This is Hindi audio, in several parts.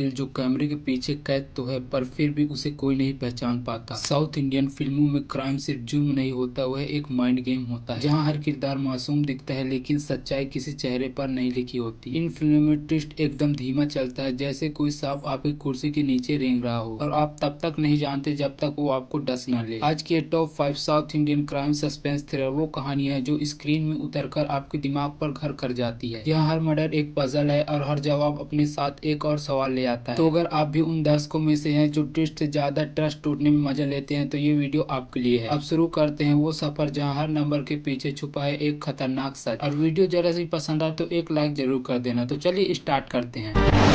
कातिल जो कैमरे के पीछे कैद तो है पर फिर भी उसे कोई नहीं पहचान पाता। साउथ इंडियन फिल्मों में क्राइम सिर्फ जुर्म नहीं होता, वह एक माइंड गेम होता है जहां हर किरदार मासूम दिखता है लेकिन सच्चाई किसी चेहरे पर नहीं लिखी होती। इन फिल्मों में ट्विस्ट एकदम धीमा चलता है, जैसे कोई सांप आपकी कुर्सी के नीचे रेंग रहा हो और आप तब तक नहीं जानते जब तक वो आपको डस न ले। आज के top 5 south Indian crime suspense thriller वो कहानियां हैं जो स्क्रीन में उतरकर आपके दिमाग पर घर कर जाती है। यहाँ हर मर्डर एक पजल है और हर जवाब अपने साथ एक और सवाल ले आता है। तो अगर आप भी उन दर्शकों में से हैं जो ट्विस्ट से ज्यादा ट्रस्ट टूटने में मजा लेते हैं तो ये वीडियो आपके लिए है। अब शुरू करते हैं वो सफर जहाँ हर नंबर के पीछे छुपा है एक खतरनाक सच। और वीडियो जरा सी पसंद आए तो एक लाइक जरूर कर देना। तो चलिए स्टार्ट करते हैं।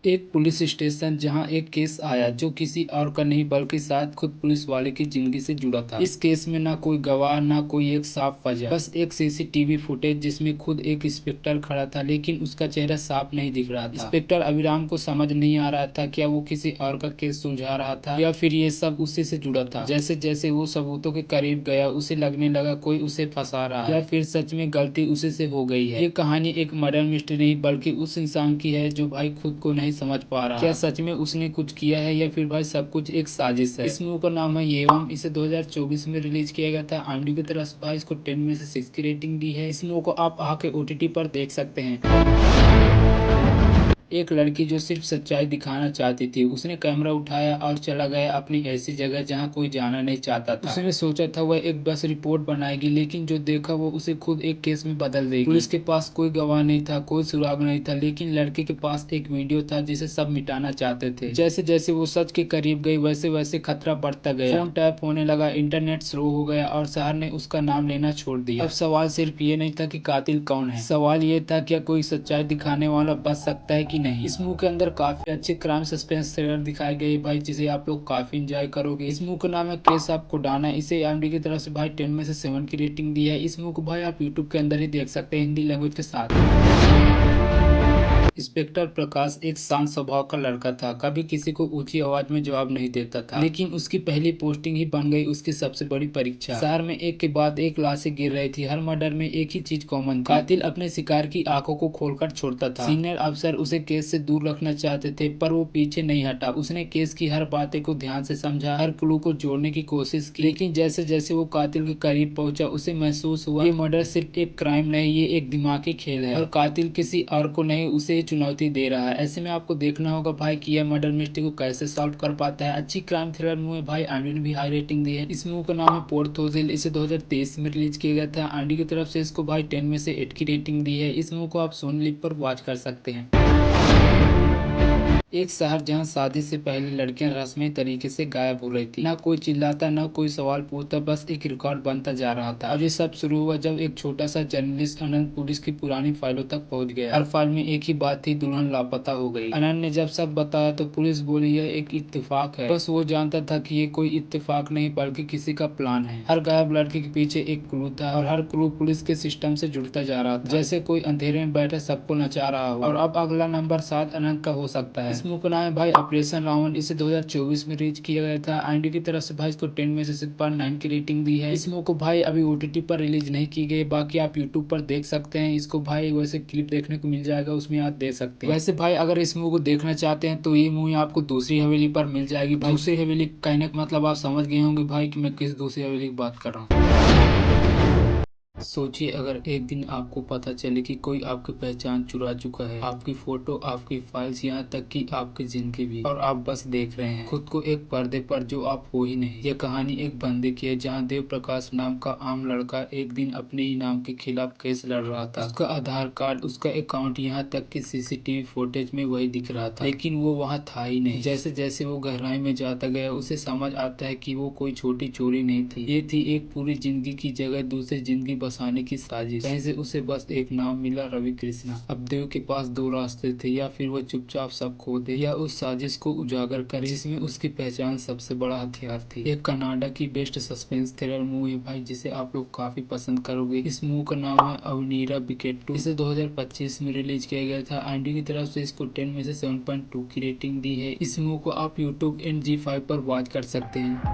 एक पुलिस स्टेशन जहां एक केस आया जो किसी और का नहीं बल्कि शायद खुद पुलिस वाले की जिंदगी से जुड़ा था। इस केस में ना कोई गवाह ना कोई एक साफ वजह, बस एक सीसीटीवी फुटेज जिसमें खुद एक इंस्पेक्टर खड़ा था लेकिन उसका चेहरा साफ नहीं दिख रहा था। इंस्पेक्टर अभिराम को समझ नहीं आ रहा था क्या वो किसी और का केस सुलझा रहा था या फिर ये सब उसी से जुड़ा था। जैसे जैसे वो सबूतों के करीब गया उसे लगने लगा कोई उसे फंसा रहा है या फिर सच में गलती उसी से हो गई है। ये कहानी एक मर्डर मिस्ट्री नहीं बल्कि उस इंसान की है जो भाई खुद को नहीं समझ पा रहा। क्या सच में उसने कुछ किया है या फिर भाई सब कुछ एक साजिश है। इस मूवी का नाम है एवं। इसे 2024 में रिलीज किया गया था। IMDb की तरफ से भाई इसको 10 में से 6 की रेटिंग दी है। इस मूवी को आप आके OTT पर देख सकते हैं। एक लड़की जो सिर्फ सच्चाई दिखाना चाहती थी, उसने कैमरा उठाया और चला गया अपनी ऐसी जगह जहां कोई जाना नहीं चाहता था। उसने सोचा था वह एक बस रिपोर्ट बनाएगी लेकिन जो देखा वो उसे खुद एक केस में बदल देगी। पुलिस के पास कोई गवाह नहीं था, कोई सुराग नहीं था, लेकिन लड़के के पास एक वीडियो था जिसे सब मिटाना चाहते थे। जैसे जैसे वो सच के करीब गई वैसे वैसे खतरा बढ़ता गया। फोन टैप होने लगा, इंटरनेट स्लो हो गया और शहर ने उसका नाम लेना छोड़ दिया। अब सवाल सिर्फ ये नहीं था कि कातिल कौन है, सवाल ये था क्या कोई सच्चाई दिखाने वाला बच सकता है कि नहीं। इस मूवी के अंदर काफी अच्छे क्राइम सस्पेंस थ्रिलर दिखाए गए भाई, जिसे आप लोग काफी एंजॉय करोगे। इस मूवी का नाम है केस ऑफ कोडाना। इसे IMDb की तरफ से भाई 10 में से 7 की रेटिंग दी है। इस मूवी को भाई आप यूट्यूब के अंदर ही देख सकते हैं हिंदी लैंग्वेज के साथ। इंस्पेक्टर प्रकाश एक शांत स्वभाव का लड़का था, कभी किसी को ऊंची आवाज में जवाब नहीं देता था, लेकिन उसकी पहली पोस्टिंग ही बन गई उसकी सबसे बड़ी परीक्षा। शहर में एक के बाद एक लाशें गिर रही थी, हर मर्डर में एक ही चीज कॉमन थी, कातिल अपने शिकार की आंखों को खोलकर छोड़ता था। सीनियर अफसर उसे केस से दूर रखना चाहते थे पर वो पीछे नहीं हटा। उसने केस की हर बातें को ध्यान से समझा, हर क्लू को जोड़ने की कोशिश की, लेकिन जैसे जैसे वो कातिल के करीब पहुंचा उसे महसूस हुआ ये मर्डर सिर्फ एक क्राइम नहीं, ये एक दिमागी खेल है और कातिल किसी और को नहीं उसे चुनौती दे रहा है। ऐसे में आपको देखना होगा भाई कि यह मर्डर मिस्ट्री को कैसे सॉल्व कर पाता है। अच्छी क्राइम थ्रिलर मूवी भाई IMDb ने भी हाई रेटिंग दी है। इस मूवी का नाम है पोर्थोसिल। इसे 2023 में रिलीज किया गया था। IMDb की तरफ से इसको भाई 10 में से 8 की रेटिंग दी है। इस मूवी को आप सोनी लिव पर वॉच कर सकते हैं। एक शहर जहां शादी से पहले लड़कियां रस्मी तरीके से गायब हो रही थी, ना कोई चिल्लाता ना कोई सवाल पूछता, बस एक रिकॉर्ड बनता जा रहा था। और ये सब शुरू हुआ जब एक छोटा सा जर्नलिस्ट अनंत पुलिस की पुरानी फाइलों तक पहुंच गया। हर फाइल में एक ही बात थी, दुल्हन लापता हो गई। अनंत ने जब सब बताया तो पुलिस बोली यह एक इत्तेफाक है। बस वो जानता था कि ये कोई इत्तेफाक नहीं बल्कि किसी का प्लान है। हर गायब लड़की के पीछे एक क्लू था और हर क्लू पुलिस के सिस्टम से जुड़ता जा रहा था, जैसे कोई अंधेरे में बैठे सबको नचा रहा हो। और अब अगला नंबर 7 अनंत का हो सकता है। इस मूवी का नाम है भाई ऑपरेशन रावण। इसे 2024 में रिलीज किया गया था। IMDb की तरफ से भाई इसको 10 में से 6.9 की रेटिंग दी है। इस मूवी को भाई अभी OTT पर रिलीज नहीं की गई, बाकी आप YouTube पर देख सकते हैं। इसको भाई वैसे क्लिप देखने को मिल जाएगा, उसमें आप देख सकते हैं। वैसे भाई अगर इस मूवी को देखना चाहते हैं तो ये मूवी आपको दूसरी हवेली पर मिल जाएगी। दूसरी हवेली कहने का मतलब आप समझ गए होंगे भाई कि मैं किस दूसरी हवेली की बात कर रहा हूँ। सोचिए अगर एक दिन आपको पता चले कि कोई आपकी पहचान चुरा चुका है, आपकी फोटो, आपकी फाइल्स, यहाँ तक कि आपकी जिंदगी भी, और आप बस देख रहे हैं खुद को एक पर्दे पर जो आप हो ही नहीं। यह कहानी एक बंदे की है जहाँ देव प्रकाश नाम का आम लड़का एक दिन अपने ही नाम के खिलाफ केस लड़ रहा था। उसका आधार कार्ड, उसका अकाउंट, यहाँ तक कि CCTV फुटेज में वही दिख रहा था, लेकिन वो वहाँ था ही नहीं। जैसे जैसे वो गहराई में जाता गया उसे समझ आता है कि वो कोई छोटी चोरी नहीं थी, ये थी एक पूरी जिंदगी की जगह दूसरी जिंदगी बसाने की साजिश। कहीं से उसे बस एक नाम मिला, रवि कृष्णा। अब देव के पास दो रास्ते थे, या फिर वो चुपचाप सब खो दे या उस साजिश को उजागर करे जिसमें उसकी पहचान सबसे बड़ा हथियार थी। एक कनाडा की बेस्ट सस्पेंस थ्रिलर मूवी है भाई, जिसे आप लोग काफी पसंद करोगे। इस मूवी का नाम है अवनीरा बिकेट्टू। इसे 2025 में रिलीज किया गया था। IMDb की तरफ से इसको 10 में से 7.2 की रेटिंग दी है। इस मूवी को आप YouTube एंड G5 पर वॉच कर सकते हैं।